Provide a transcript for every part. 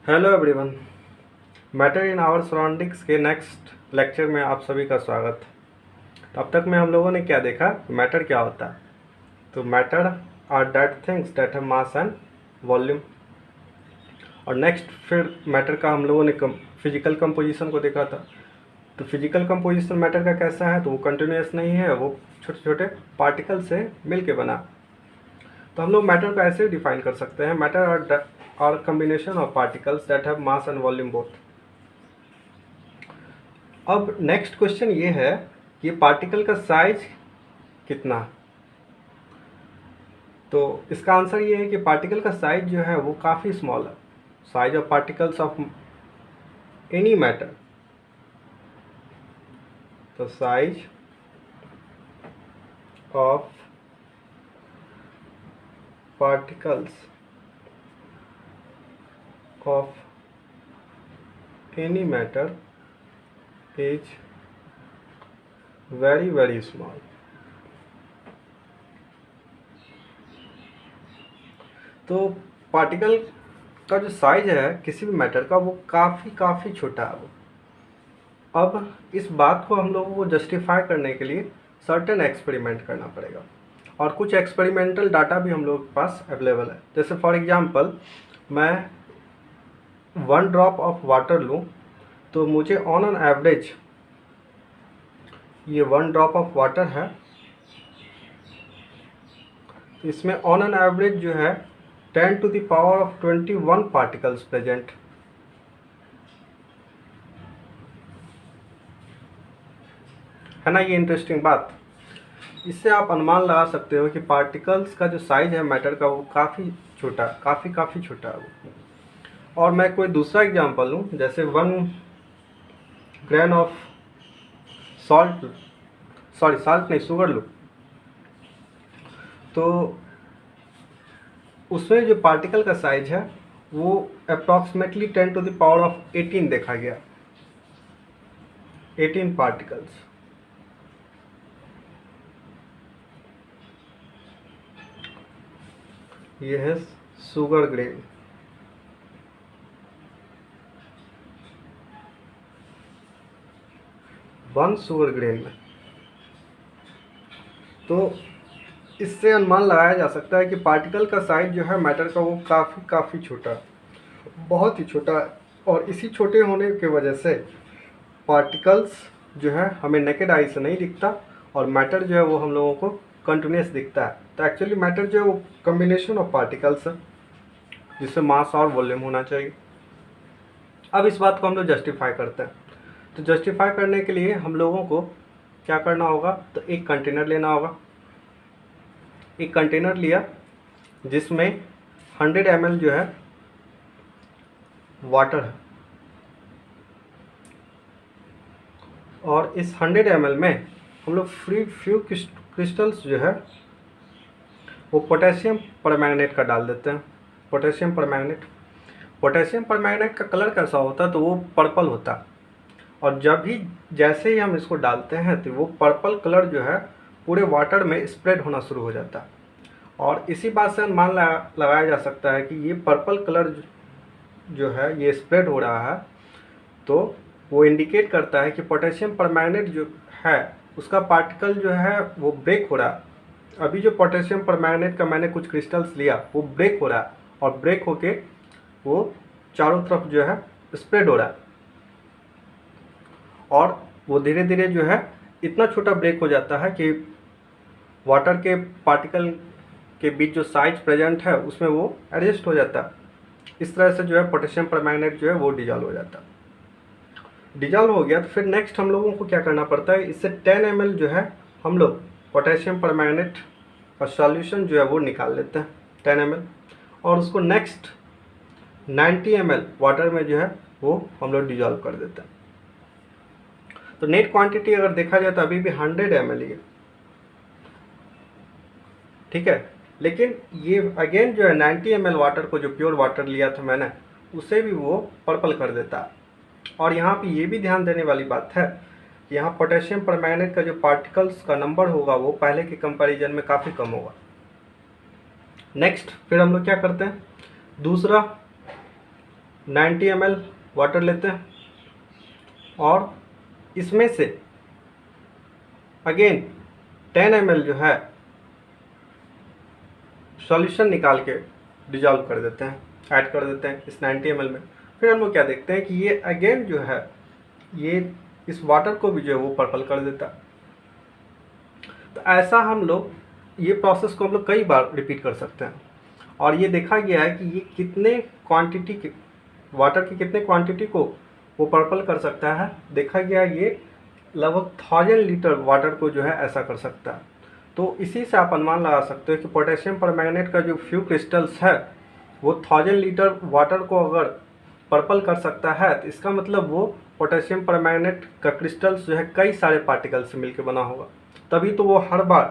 Hello everyone. Matter in our surroundings के next lecture में आप सभी का स्वागत। तो अब तक में हम लोगों ने क्या देखा, मैटर क्या होता है। तो matter are that things that have mass and volume. और नेक्स्ट फिर मैटर का हम लोगों ने फिजिकल कंपोजिशन को देखा था। तो फिजिकल कंपोजिशन मैटर का कैसा है, तो वो कंटिन्यूस नहीं है, वो छोटे छोटे पार्टिकल से मिल के बना। तो हम लोग मैटर को ऐसे डिफाइन कर सकते हैं, matter are combination of particles that have mass and volume both. अब नेक्स्ट क्वेश्चन ये है, ये पार्टिकल का साइज कितना है। तो इसका आंसर ये है कि पार्टिकल का साइज जो है वो काफ़ी स्मॉल है। Size of particles of any matter, तो size of particles of any matter is very very small. तो पार्टिकल का जो साइज है किसी भी मैटर का वो काफ़ी छोटा है। अब इस बात को हम लोगों को जस्टिफाई करने के लिए सर्टेन एक्सपेरिमेंट करना पड़ेगा, और कुछ एक्सपेरिमेंटल डाटा भी हम लोगों के पास अवेलेबल है। जैसे फॉर एग्जांपल मैं 1 ड्रॉप ऑफ वाटर लूँ, तो मुझे ऑन एन एवरेज, ये 1 ड्रॉप ऑफ वाटर है, तो इसमें ऑन एन एवरेज जो है 10 to the power of 21 particles present. है ना ये इंटरेस्टिंग बात। इससे आप अनुमान लगा सकते हो कि पार्टिकल्स का जो साइज है मैटर का वो काफ़ी छोटा, काफ़ी छोटा है वो। और मैं कोई दूसरा एग्जांपल लूँ, जैसे 1 grain of salt, sorry salt नहीं, शुगर लूँ, तो उसमें जो पार्टिकल का साइज है वो approximately 10 to the power of 18 देखा गया, 18 पार्टिकल्स। ये है sugar grain. One sugar grain में, तो इससे अनुमान लगाया जा सकता है कि पार्टिकल का साइज जो है मैटर का वो काफ़ी छोटा, बहुत ही छोटा है। और इसी छोटे होने की वजह से पार्टिकल्स जो है हमें नेकेड आई से नहीं दिखता, और मैटर जो है वो हम लोगों को कंटिन्यूस दिखता है। तो एक्चुअली मैटर जो है वो कम्बिनेशन ऑफ पार्टिकल्स है जिससे मास और वॉल्यूम होना चाहिए। अब इस बात को हम लोग जस्टिफाई करते हैं। तो जस्टिफाई करने के लिए हम लोगों को क्या करना होगा, तो एक कंटेनर लेना होगा। एक कंटेनर लिया जिसमें 100 ml जो है वाटर है, और इस 100 ml में हम लोग फ्यू क्रिस्टल्स जो है वो पोटेशियम परमैंगनेट का डाल देते हैं। पोटेशियम परमैंगनेट का कलर कैसा होता है, तो वो पर्पल होता है। और जैसे ही हम इसको डालते हैं तो वो पर्पल कलर जो है पूरे वाटर में स्प्रेड होना शुरू हो जाता है। और इसी बात से अनुमान लगाया जा सकता है कि ये पर्पल कलर जो है ये स्प्रेड हो रहा है, तो वो इंडिकेट करता है कि पोटेशियम परमैंगनेट जो है उसका पार्टिकल जो है वो ब्रेक हो रहा है। अभी जो पोटेशियम परमैंगनेट का मैंने कुछ क्रिस्टल्स लिया वो ब्रेक हो रहा है, और ब्रेक होके वो चारों तरफ जो है स्प्रेड हो रहा है। और वो धीरे धीरे जो है इतना छोटा ब्रेक हो जाता है कि वाटर के पार्टिकल के बीच जो साइज प्रेजेंट है उसमें वो एडजस्ट हो जाता है। इस तरह से जो है पोटेशियम परमैंगनेट जो है वो डिजॉल्व हो जाता है। डिजॉल्व हो गया तो फिर नेक्स्ट हम लोगों को क्या करना पड़ता है, इससे 10 ml जो है हम लोग पोटेशियम परमैंगनेट का सॉल्यूशन जो है वो निकाल लेते हैं 10 ml, और उसको नेक्स्ट 90 ml वाटर में जो है वो हम लोग डिजॉल्व कर देते हैं। तो नेट क्वांटिटी अगर देखा जाए तो अभी भी 100 ml ही है, ठीक है। लेकिन ये अगेन जो है 90 ml वाटर को, जो प्योर वाटर लिया था मैंने, उसे भी वो पर्पल कर देता है। और यहाँ पे ये भी ध्यान देने वाली बात है कि यहाँ पोटेशियम परमैंगनेट का जो पार्टिकल्स का नंबर होगा वो पहले के कंपैरिजन में काफ़ी कम होगा। नेक्स्ट फिर हम लोग क्या करते हैं, दूसरा 90 ml वाटर लेते हैं और इसमें से अगेन 10 ml जो है सॉल्यूशन निकाल के डिजॉल्व कर देते हैं, ऐड कर देते हैं इस 90 ml में। फिर हम लोग क्या देखते हैं कि ये अगेन जो है ये इस वाटर को भी जो है वो पर्पल कर देता है। तो ऐसा हम लोग ये प्रोसेस को हम लोग कई बार रिपीट कर सकते हैं और ये देखा गया है कि ये कितने क्वांटिटी के वाटर की कितने क्वांटिटी को वो पर्पल कर सकता है। देखा गया ये लगभग 1000 लीटर वाटर को जो है ऐसा कर सकता है। तो इसी से आप अनुमान लगा सकते हो कि पोटेशियम परमैंगनेट का जो फ्यू क्रिस्टल्स है वो 1000 लीटर वाटर को अगर पर्पल कर सकता है तो इसका मतलब वो पोटेशियम परमैंगनेट का क्रिस्टल्स जो है कई सारे पार्टिकल्स से मिलकर बना होगा, तभी तो वो हर बार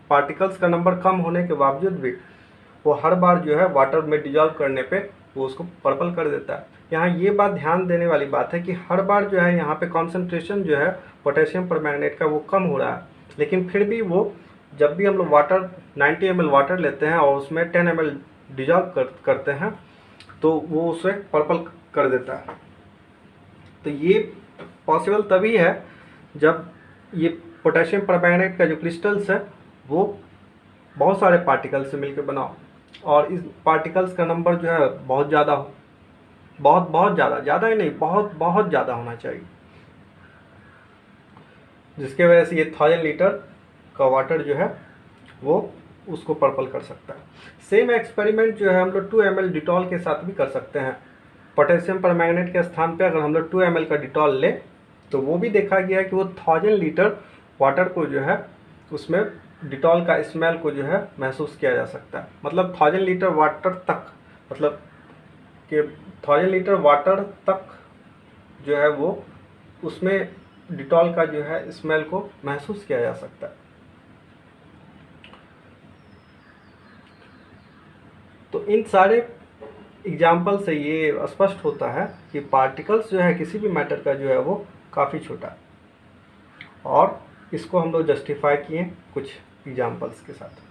पार्टिकल्स का नंबर कम होने के बावजूद भी वो हर बार जो है वाटर में डिजॉल्व करने पे वो उसको पर्पल कर देता है। यहाँ ये बात ध्यान देने वाली बात है कि हर बार जो है यहाँ पे कॉन्सेंट्रेशन जो है पोटेशियम परमैंगनेट का वो कम हो रहा है, लेकिन फिर भी वो जब भी हम लोग वाटर 90 ml वाटर लेते हैं और उसमें 10 ml डिजॉल्व करते हैं तो वो उसे पर्पल कर देता है। तो ये पॉसिबल तभी है जब ये पोटेशियम परमैंगनेट का जो क्रिस्टल्स है वो बहुत सारे पार्टिकल्स से मिलकर बना हो और इस पार्टिकल्स का नंबर जो है बहुत ज़्यादा हो, बहुत ज़्यादा ही नहीं, बहुत ज़्यादा होना चाहिए, जिसके वजह से ये 1000 लीटर का वाटर जो है वो उसको पर्पल कर सकता है। सेम एक्सपेरिमेंट जो है हम लोग 2 ml डिटॉल के साथ भी कर सकते हैं। पोटेशियम परमैंगनेट के स्थान पे अगर हम लोग 2 ml का डिटॉल लें तो वो भी देखा गया है कि वो 1000 लीटर वाटर को जो है उसमें डिटॉल का स्मेल को जो है महसूस किया जा सकता है। मतलब 1000 लीटर वाटर तक, मतलब कि 1000 लीटर वाटर तक जो है वो उसमें डिटॉल का जो है स्मेल को महसूस किया जा सकता है। तो इन सारे एग्जाम्पल से ये स्पष्ट होता है कि पार्टिकल्स जो है किसी भी मैटर का जो है वो काफ़ी छोटा है और इसको हम लोग जस्टिफाई किए कुछ एग्जाम्पल्स के साथ।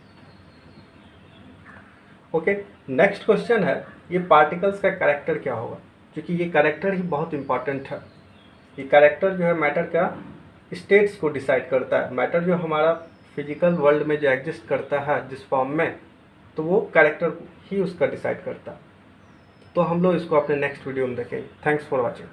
ओके, नेक्स्ट क्वेश्चन है ये पार्टिकल्स का कैरेक्टर क्या होगा, क्योंकि ये कैरेक्टर ही बहुत इंपॉर्टेंट है। ये कैरेक्टर जो है मैटर का स्टेट्स को डिसाइड करता है। मैटर जो हमारा फिजिकल वर्ल्ड में जो एग्जिस्ट करता है जिस फॉर्म में, तो वो कैरेक्टर ही उसका डिसाइड करता है। तो हम लोग इसको अपने नेक्स्ट वीडियो में देखेंगे। Thanks for watching.